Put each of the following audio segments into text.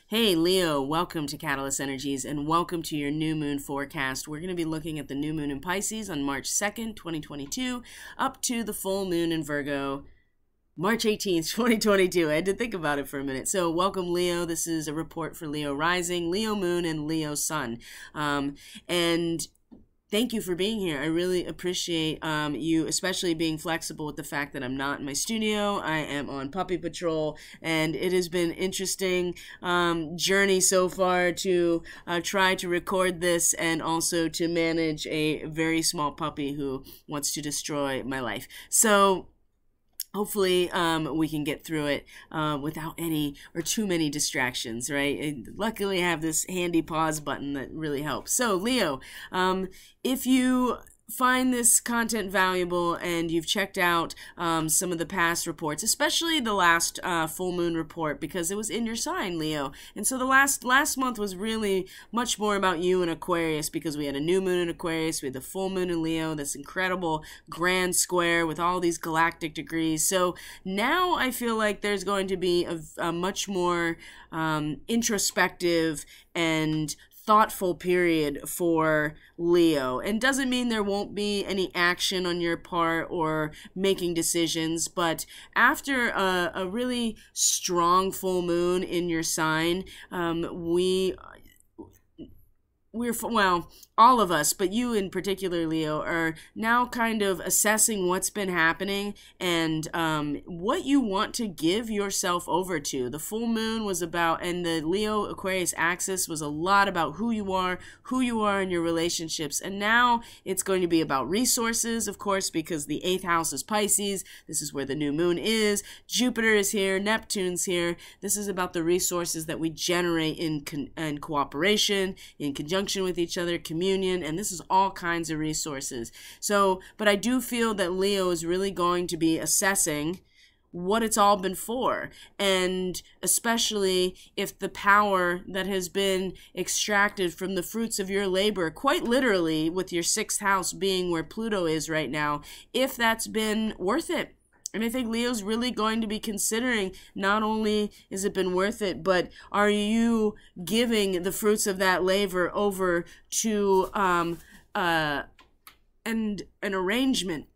Hey Leo, welcome to Catalyst Energies and welcome to your new moon forecast. We're going to be looking at the new moon in Pisces on March 2nd, 2022, up to the full moon in Virgo, March 18th, 2022. I had to think about it for a minute. So welcome Leo. This is a report for Leo rising, Leo moon, and Leo sun. And thank you for being here. I really appreciate you, especially being flexible with the fact that I'm not in my studio. I am on puppy patrol, and it has been an interesting journey so far to try to record this and also to manage a very small puppy who wants to destroy my life. So hopefully we can get through it without any or too many distractions, right? And luckily I have this handy pause button that really helps. So Leo, if you find this content valuable and you've checked out some of the past reports, especially the last full moon report, because it was in your sign, Leo. And so the last month was really much more about you in Aquarius, because we had a new moon in Aquarius, we had the full moon in Leo, this incredible grand square with all these galactic degrees. So now I feel like there's going to be a much more introspective and thoughtful period for Leo. And doesn't mean there won't be any action on your part or making decisions, but after a really strong full moon in your sign, well, all of us, but you in particular, Leo, are now kind of assessing what's been happening and what you want to give yourself over to. The full moon was about, and the Leo Aquarius axis was a lot about who you are in your relationships. And now it's going to be about resources, of course, because the 8th house is Pisces. This is where the new moon is. Jupiter is here. Neptune's here. This is about the resources that we generate in cooperation, in conjunction with each other, communion, and this is all kinds of resources. So, but I do feel that Leo is really going to be assessing what it's all been for, and especially if the power that has been extracted from the fruits of your labor, quite literally with your 6th house being where Pluto is right now, if that's been worth it. And I think Leo's really going to be considering, not only has it been worth it, but are you giving the fruits of that labor over to an arrangement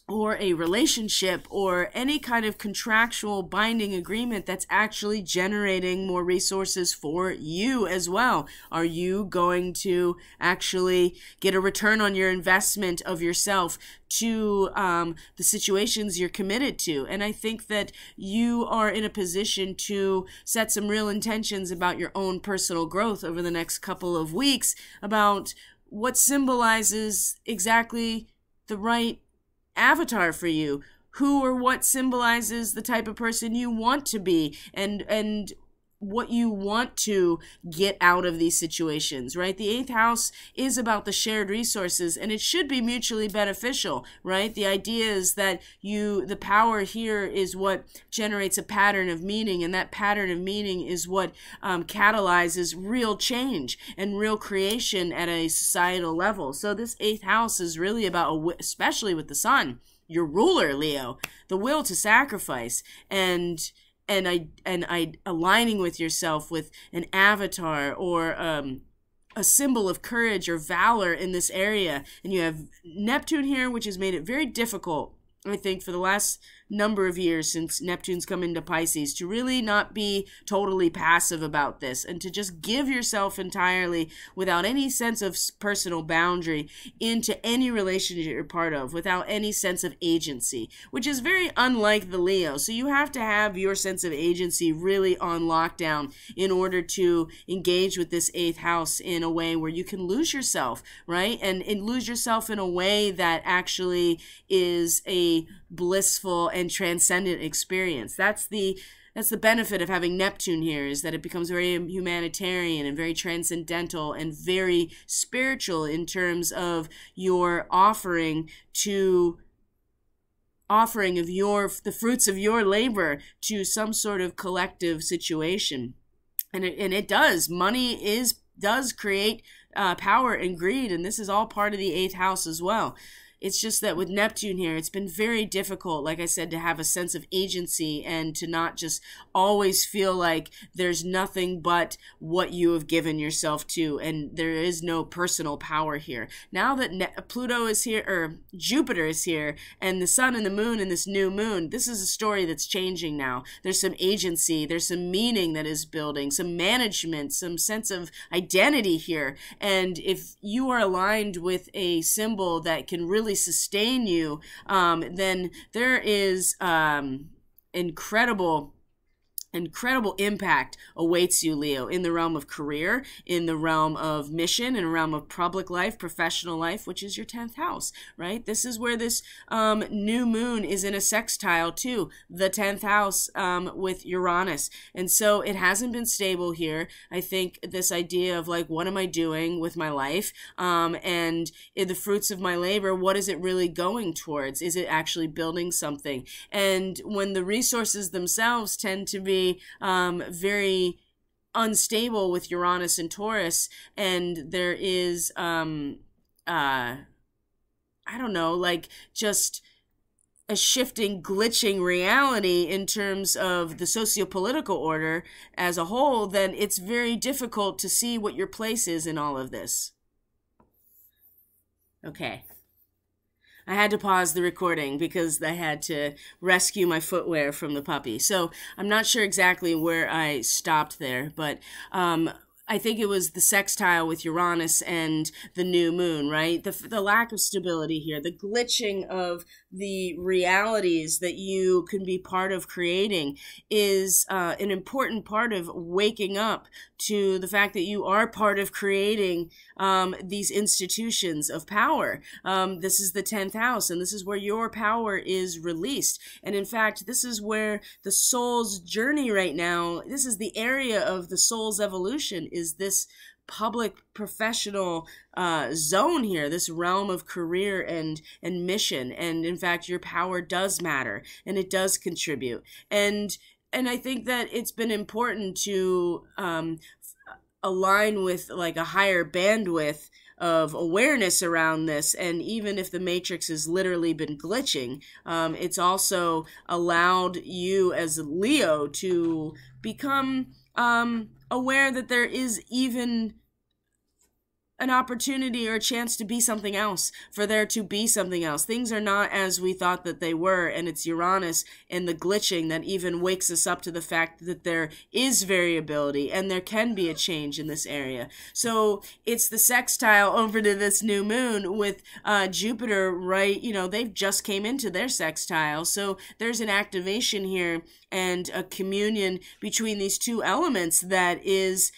or a relationship or any kind of contractual binding agreement that's actually generating more resources for you as well? Are you going to actually get a return on your investment of yourself to the situations you're committed to? And I think that you are in a position to set some real intentions about your own personal growth over the next couple of weeks, about what symbolizes exactly the right avatar for you, who or what symbolizes the type of person you want to be, and what you want to get out of these situations, right? The 8th house is about the shared resources, and it should be mutually beneficial, right? The idea is that the power here is what generates a pattern of meaning, and that pattern of meaning is what catalyzes real change and real creation at a societal level. So this 8th house is really about, especially with the sun, your ruler, Leo, the will to sacrifice, and aligning with yourself with an avatar or a symbol of courage or valor in this area. And you have Neptune here, which has made it very difficult, I think, for the last number of years since Neptune's come into Pisces, to really not be totally passive about this and to just give yourself entirely without any sense of personal boundary into any relationship you're part of, without any sense of agency, which is very unlike the Leo. So you have to have your sense of agency really on lockdown in order to engage with this 8th house in a way where you can lose yourself, right? And lose yourself in a way that actually is a blissful and transcendent experience. That's the benefit of having Neptune here, is that it becomes very humanitarian and very transcendental and very spiritual in terms of your offering of the fruits of your labor to some sort of collective situation. And it does. Money does create power and greed, and this is all part of the 8th house as well. It's just that with Neptune here, it's been very difficult, like I said, to have a sense of agency and to not just always feel like there's nothing but what you have given yourself to, and there is no personal power here. Now that Pluto is here, or Jupiter is here, and the sun and the moon and this new moon, this is a story that's changing now. There's some agency, there's some meaning that is building, some management, some sense of identity here. And if you are aligned with a symbol that can really sustain you, then there is incredible impact awaits you, Leo, in the realm of career, in the realm of mission, in the realm of public life, professional life, which is your 10th house, right? This is where this new moon is in a sextile to the 10th house with Uranus. And so it hasn't been stable here. I think this idea of like, what am I doing with my life? And in the fruits of my labor, what is it really going towards? Is it actually building something? And when the resources themselves tend to be very unstable with Uranus and Taurus, and there is I don't know, like just a shifting, glitching reality in terms of the socio-political order as a whole, then it's very difficult to see what your place is in all of this. Okay. I had to pause the recording because I had to rescue my footwear from the puppy. So I'm not sure exactly where I stopped there, but I think it was the sextile with Uranus and the new moon, right? The lack of stability here, the glitching of the realities that you can be part of creating is an important part of waking up to the fact that you are part of creating these institutions of power. This is the 10th house, and this is where your power is released. And in fact, this is where the soul's journey right now, this is the area of the soul's evolution, is this public professional zone here, this realm of career and mission. And in fact, your power does matter, and it does contribute. And I think that it's been important to align with like a higher bandwidth of awareness around this. And even if the matrix has literally been glitching, it's also allowed you as Leo to become aware that there is even an opportunity or a chance to be something else, for there to be something else. Things are not as we thought that they were, and it's Uranus and the glitching that even wakes us up to the fact that there is variability and there can be a change in this area. So it's the sextile over to this new moon with Jupiter, right? You know, they've just came into their sextile. So there's an activation here and a communion between these two elements that is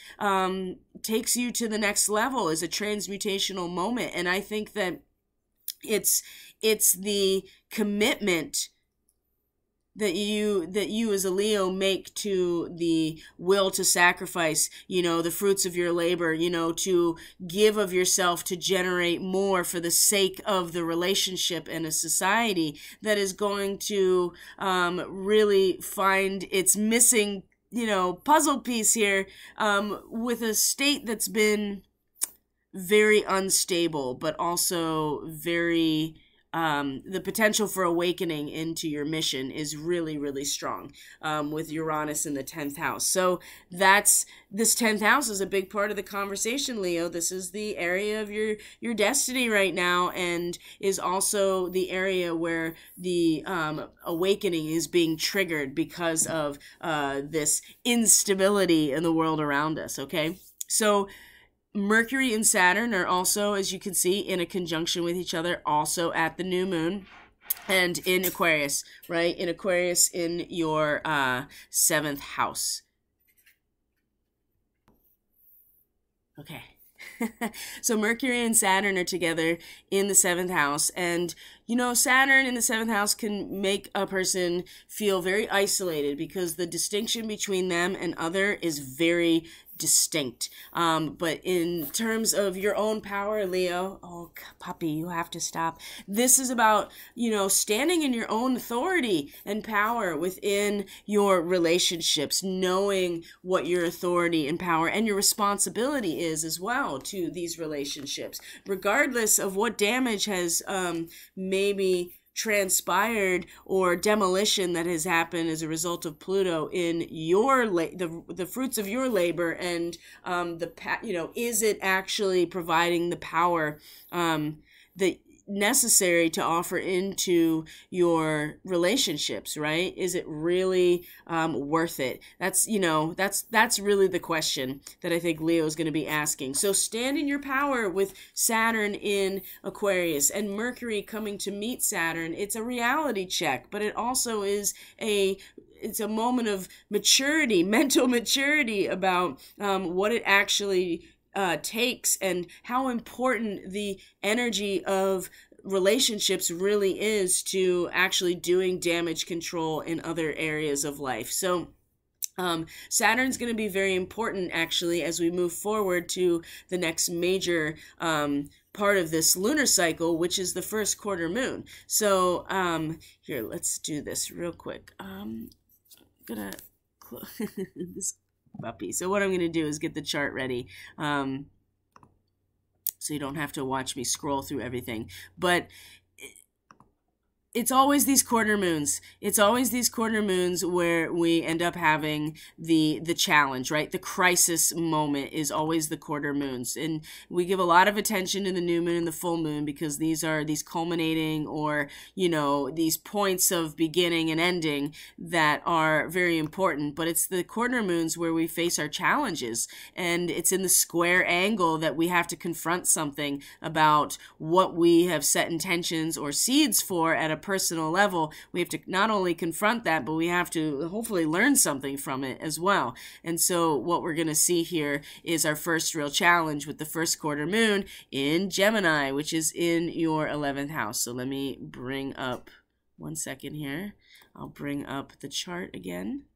takes you to the next level, is a transmutational moment. And I think that it's the commitment that you as a Leo make to the will to sacrifice, you know, the fruits of your labor, you know, to give of yourself to generate more for the sake of the relationship and a society that is going to really find its missing, you know, puzzle piece here, with a state that's been very unstable, but also very the potential for awakening into your mission is really, really strong with Uranus in the 10th house. So this 10th house is a big part of the conversation, Leo. This is the area of your destiny right now, and is also the area where the awakening is being triggered because of this instability in the world around us, okay? So Mercury and Saturn are also, as you can see, in a conjunction with each other, also at the new moon, and in Aquarius, right? In Aquarius in your 7th house. Okay. So Mercury and Saturn are together in the 7th house, and you know, Saturn in the 7th house can make a person feel very isolated because the distinction between them and other is very distinct. But in terms of your own power, Leo, oh, puppy, you have to stop. This is about, you know, standing in your own authority and power within your relationships, knowing what your authority and power and your responsibility is as well to these relationships, regardless of what damage has maybe transpired or demolition that has happened as a result of Pluto in your the fruits of your labor, and you know, is it actually providing the power that necessary to offer into your relationships, right? Is it really worth it? That's, you know, that's really the question that I think Leo is going to be asking. So stand in your power with Saturn in Aquarius and Mercury coming to meet Saturn. It's a reality check, but it also is it's a moment of maturity, mental maturity about what it actually takes and how important the energy of relationships really is to actually doing damage control in other areas of life. So Saturn's going to be very important actually as we move forward to the next major part of this lunar cycle, which is the first quarter moon. So here, let's do this real quick. I'm gonna this puppy. So what I'm going to do is get the chart ready, so you don't have to watch me scroll through everything. But it's always these quarter moons. It's always these quarter moons where we end up having the challenge, right? The crisis moment is always the quarter moons. And we give a lot of attention to the new moon and the full moon because these are these culminating, or, you know, these points of beginning and ending that are very important. But it's the quarter moons where we face our challenges, and it's in the square angle that we have to confront something about what we have set intentions or seeds for at a personal level. We have to not only confront that, but we have to hopefully learn something from it as well. And so what we're going to see here is our first real challenge with the first quarter moon in Gemini, which is in your 11th house. So let me bring up, one second here. I'll bring up the chart again.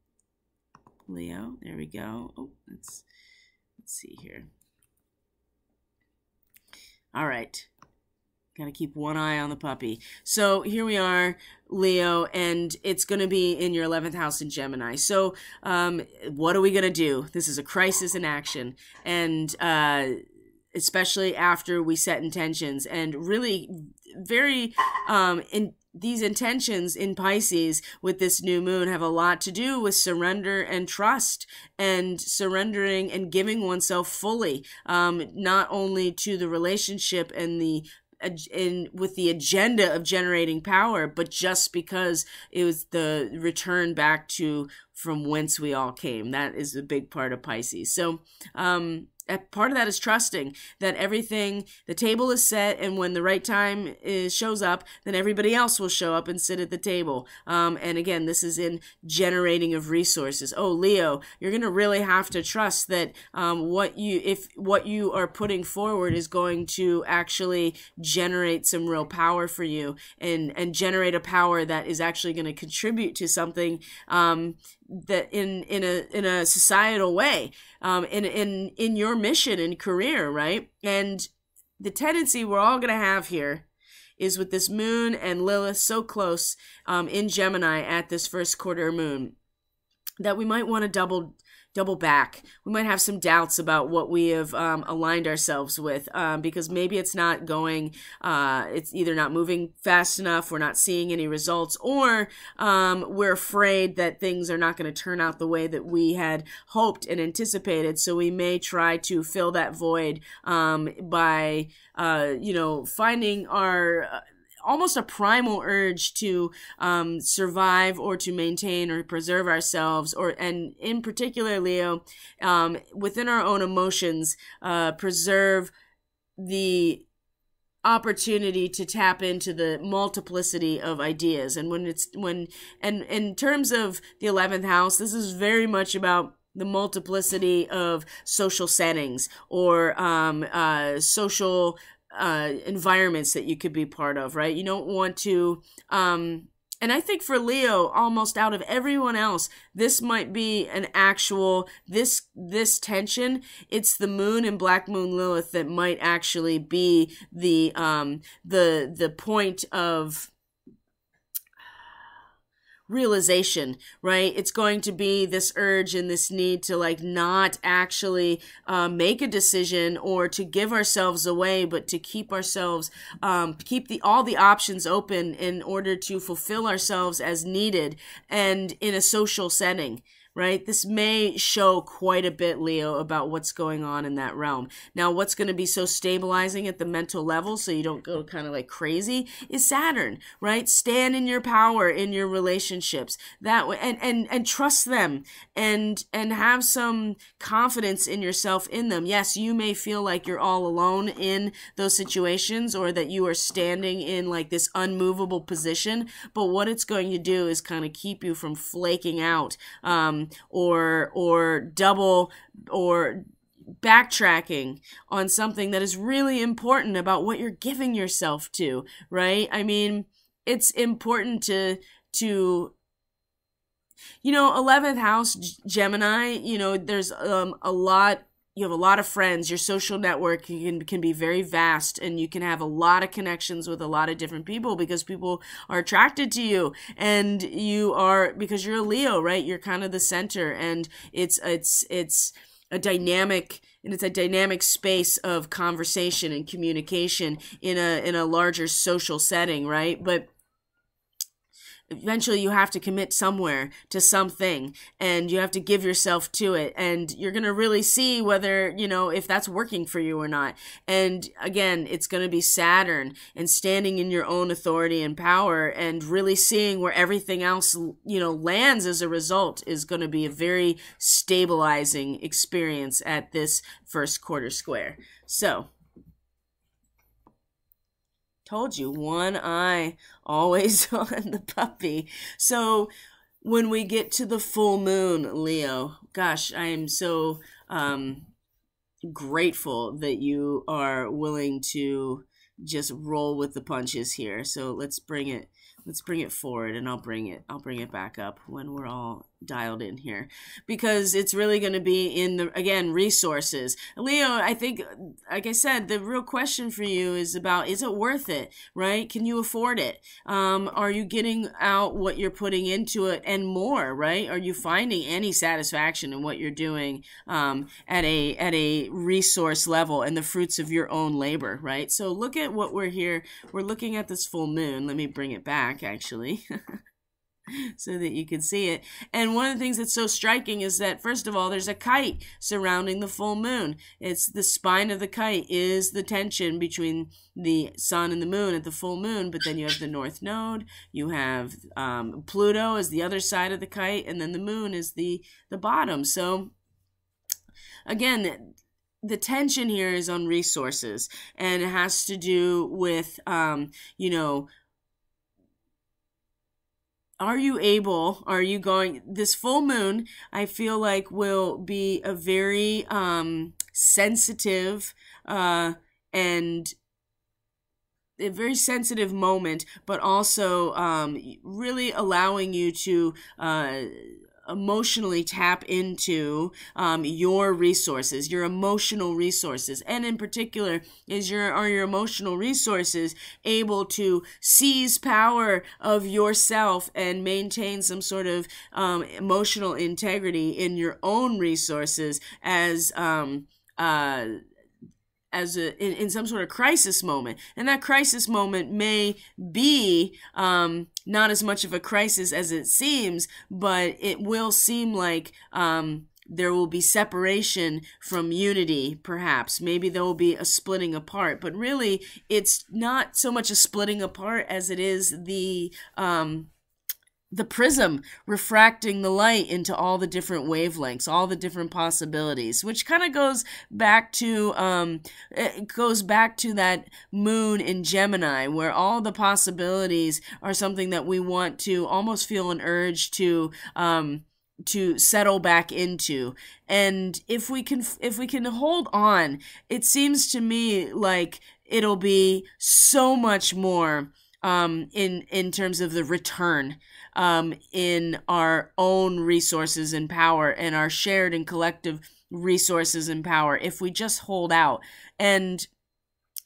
Leo, there we go. Oh, let's see here. All right. Got to keep one eye on the puppy. So here we are, Leo, and it's going to be in your 11th house in Gemini. So what are we going to do? This is a crisis in action, and especially after we set intentions, and really very these intentions in Pisces with this new moon have a lot to do with surrender and trust, and surrendering and giving oneself fully, not only to the relationship and with the agenda of generating power, but just because it was the return back to from whence we all came. That is a big part of Pisces. So part of that is trusting that everything, the table is set, and when the right time shows up, then everybody else will show up and sit at the table. And again, this is in generating of resources. Oh, Leo, you're going to really have to trust that what you are putting forward is going to actually generate some real power for you, and generate a power that is actually going to contribute to something that in a societal way, in your mission and career, right? And the tendency we're all going to have here is with this moon and Lilith so close in Gemini at this first quarter moon, that we might want to double back. We might have some doubts about what we have aligned ourselves with, because maybe it's not going, it's either not moving fast enough, we're not seeing any results, or we're afraid that things are not going to turn out the way that we had hoped and anticipated. So we may try to fill that void by, finding our almost a primal urge to survive or to maintain or preserve ourselves, and in particular, Leo, within our own emotions, preserve the opportunity to tap into the multiplicity of ideas. And and in terms of the 11th house, this is very much about the multiplicity of social settings, or social environments that you could be part of, right? You don't want to, and I think for Leo, almost out of everyone else, this might be an actual, this tension, it's the moon and Black Moon Lilith that might actually be the point of realization, right? It's going to be this urge and this need to like not actually make a decision or to give ourselves away, but to keep ourselves, keep all the options open in order to fulfill ourselves as needed and in a social setting. Right? This may show quite a bit, Leo, about what's going on in that realm. Now, what's going to be so stabilizing at the mental level so you don't go kind of like crazy is Saturn, right? Stand in your power in your relationships that way, and trust them and have some confidence in yourself in them. Yes, you may feel like you're all alone in those situations or that you are standing in like this unmovable position, but what it's going to do is kind of keep you from flaking out, or double or backtracking on something that is really important about what you're giving yourself to, right? I mean, it's important to 11th house Gemini, there's you have a lot of friends, your social network can be very vast, and you can have a lot of connections with a lot of different people because people are attracted to you, and because you're a Leo, right? You're kind of the center, and it's a dynamic, and it's a dynamic space of conversation and communication in a larger social setting, right? But eventually you have to commit somewhere to something, and you have to give yourself to it, and you're going to really see whether, if that's working for you or not. And again, it's going to be Saturn and standing in your own authority and power and really seeing where everything else, lands as a result is going to be a very stabilizing experience at this first quarter square. So, told you, one eye always on the puppy. So when we get to the full moon, Leo, gosh, I am so grateful that you are willing to just roll with the punches here. So let's bring it forward, and I'll bring it back up when we're all dialed in here, because it's really going to be in resources. Leo, I think, like I said, the real question for you is about, is it worth it, right? Can you afford it? Are you getting out what you're putting into it and more, right? Are you finding any satisfaction in what you're doing at a resource level and the fruits of your own labor, right? So look at what we're looking at this full moon. Let me bring it back, actually. So that you can see it. And one of the things that's so striking is that, first of all, there's a kite surrounding the full moon. It's the spine of the kite is the tension between the sun and the moon at the full moon, but then you have the north node, you have Pluto as the other side of the kite, and then the moon is the bottom. So again, the tension here is on resources, and it has to do with, this full moon, I feel like, will be a very sensitive and a very sensitive moment, but also really allowing you to emotionally tap into your resources, your emotional resources, and in particular, are your emotional resources able to seize power of yourself and maintain some sort of emotional integrity in your own resources in some sort of crisis moment. And that crisis moment may be not as much of a crisis as it seems, but it will seem like there will be separation from unity, perhaps. Maybe there will be a splitting apart, but really it's not so much a splitting apart as it is the prism refracting the light into all the different wavelengths, all the different possibilities, which kind of goes back to that moon in Gemini, where all the possibilities are something that we want to almost feel an urge to settle back into. And if we can hold on, it seems to me like it'll be so much more in terms of the return in our own resources and power and our shared and collective resources and power if we just hold out. And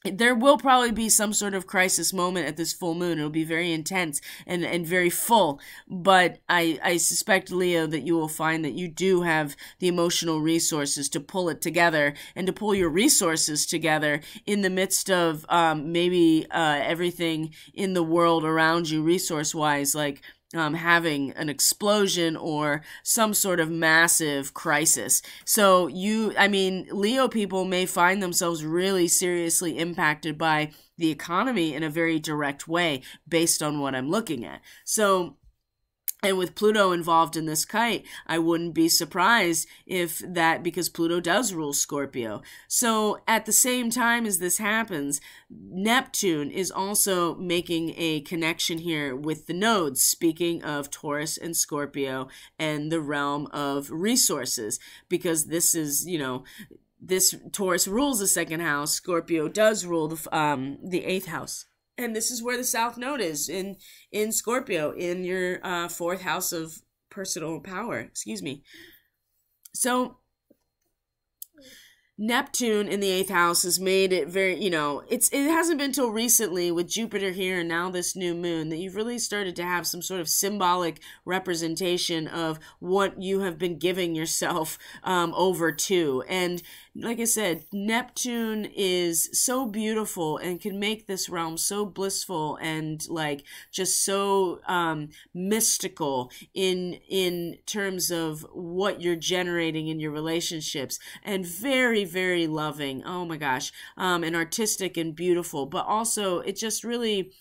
there will probably be some sort of crisis moment at this full moon. It'll be very intense and very full. But I suspect, Leo, that you will find that you do have the emotional resources to pull it together and to pull your resources together in the midst of maybe everything in the world around you resource-wise, like having an explosion or some sort of massive crisis. So Leo people may find themselves really seriously impacted by the economy in a very direct way based on what I'm looking at. So, and with Pluto involved in this kite, I wouldn't be surprised if that, because Pluto does rule Scorpio. So at the same time as this happens, Neptune is also making a connection here with the nodes, speaking of Taurus and Scorpio and the realm of resources, because this is, this Taurus rules the second house, Scorpio does rule the eighth house. And this is where the South Node is in Scorpio, in your fourth house of personal power. Excuse me. So Neptune in the eighth house has made it very, it hasn't been till recently with Jupiter here and now this new moon that you've really started to have some sort of symbolic representation of what you have been giving yourself over to. And like I said, Neptune is so beautiful and can make this realm so blissful and like just so mystical in terms of what you're generating in your relationships, and very, very loving. Oh my gosh, and artistic and beautiful, but also it just really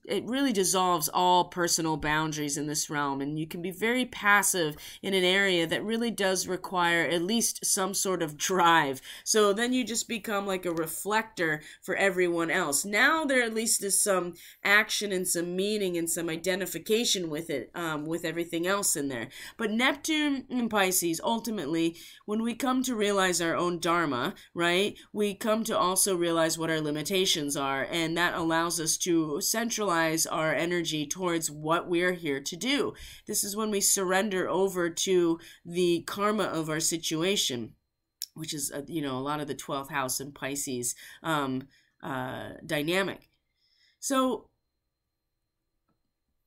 it really dissolves all personal boundaries in this realm, and you can be very passive in an area that really does require at least some sort of drive. So then you just become like a reflector for everyone else. Now there at least is some action and some meaning and some identification with it, with everything else in there. But Neptune in Pisces, ultimately, when we come to realize our own dharma, right, we come to also realize what our limitations are, and that allows us to centralize our energy towards what we're here to do. This is when we surrender over to the karma of our situation, which is, a lot of the 12th house in Pisces dynamic. So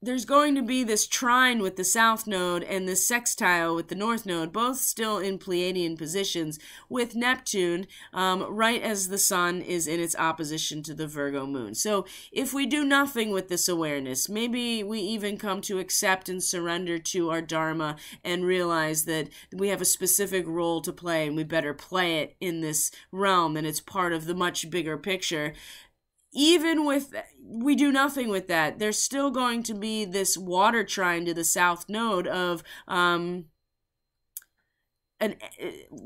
there's going to be this trine with the South Node and this sextile with the North Node, both still in Pleiadian positions, with Neptune right as the Sun is in its opposition to the Virgo moon. So if we do nothing with this awareness, maybe we even come to accept and surrender to our Dharma and realize that we have a specific role to play and we better play it in this realm, and it's part of the much bigger picture. Even with we do nothing with that, there's still going to be this water trine to the South Node of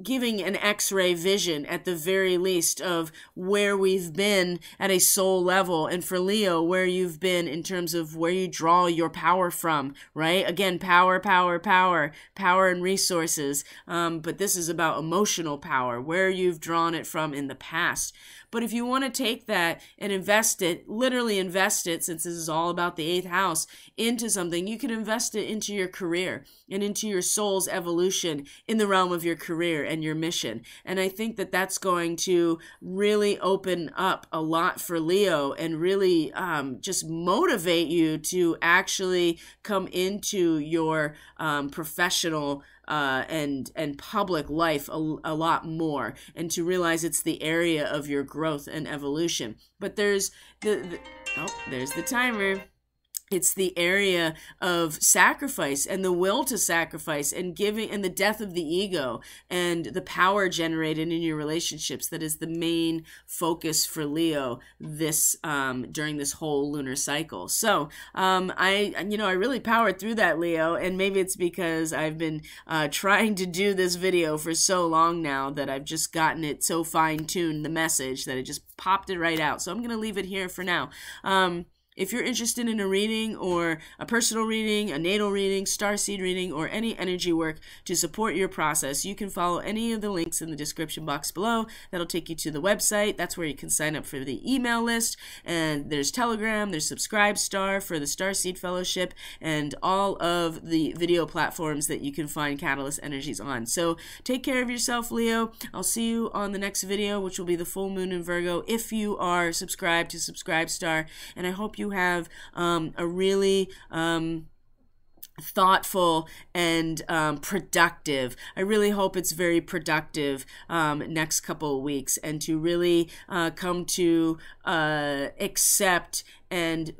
giving an X-ray vision at the very least of where we've been at a soul level, and for Leo, where you've been in terms of where you draw your power from, right? Again, power and resources, but this is about emotional power, where you've drawn it from in the past. But if you want to take that and invest it, literally invest it, since this is all about the 8th house, into something, you can invest it into your career and into your soul's evolution in the realm of your career and your mission. And I think that that's going to really open up a lot for Leo and really just motivate you to actually come into your professional and public life a lot more, and to realize it's the area of your growth and evolution. But there's there's the timer. It's the area of sacrifice and the will to sacrifice and giving, and the death of the ego and the power generated in your relationships that is the main focus for Leo this during this whole lunar cycle. So I really powered through that, Leo, and maybe it's because I've been trying to do this video for so long now that I've just gotten it so fine-tuned, the message, that it just popped it right out. So I'm going to leave it here for now. If you're interested in a reading or a personal reading, a natal reading, starseed reading, or any energy work to support your process, you can follow any of the links in the description box below. That'll take you to the website. That's where you can sign up for the email list. And there's Telegram, there's Subscribestar for the Starseed Fellowship, and all of the video platforms that you can find Catalyst Energies on. So take care of yourself, Leo. I'll see you on the next video, which will be the full moon in Virgo, if you are subscribed to Subscribestar. And I hope you have a really thoughtful and productive, I really hope it's very productive next couple of weeks, and to really come to accept and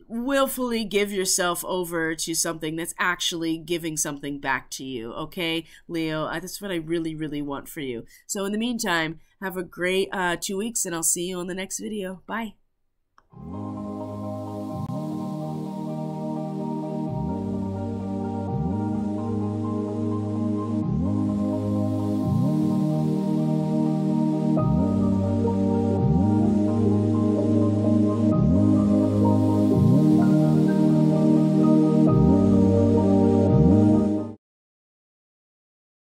willfully give yourself over to something that's actually giving something back to you. Okay, Leo, that's what I really, really want for you. So in the meantime, have a great 2 weeks, and I'll see you on the next video. Bye.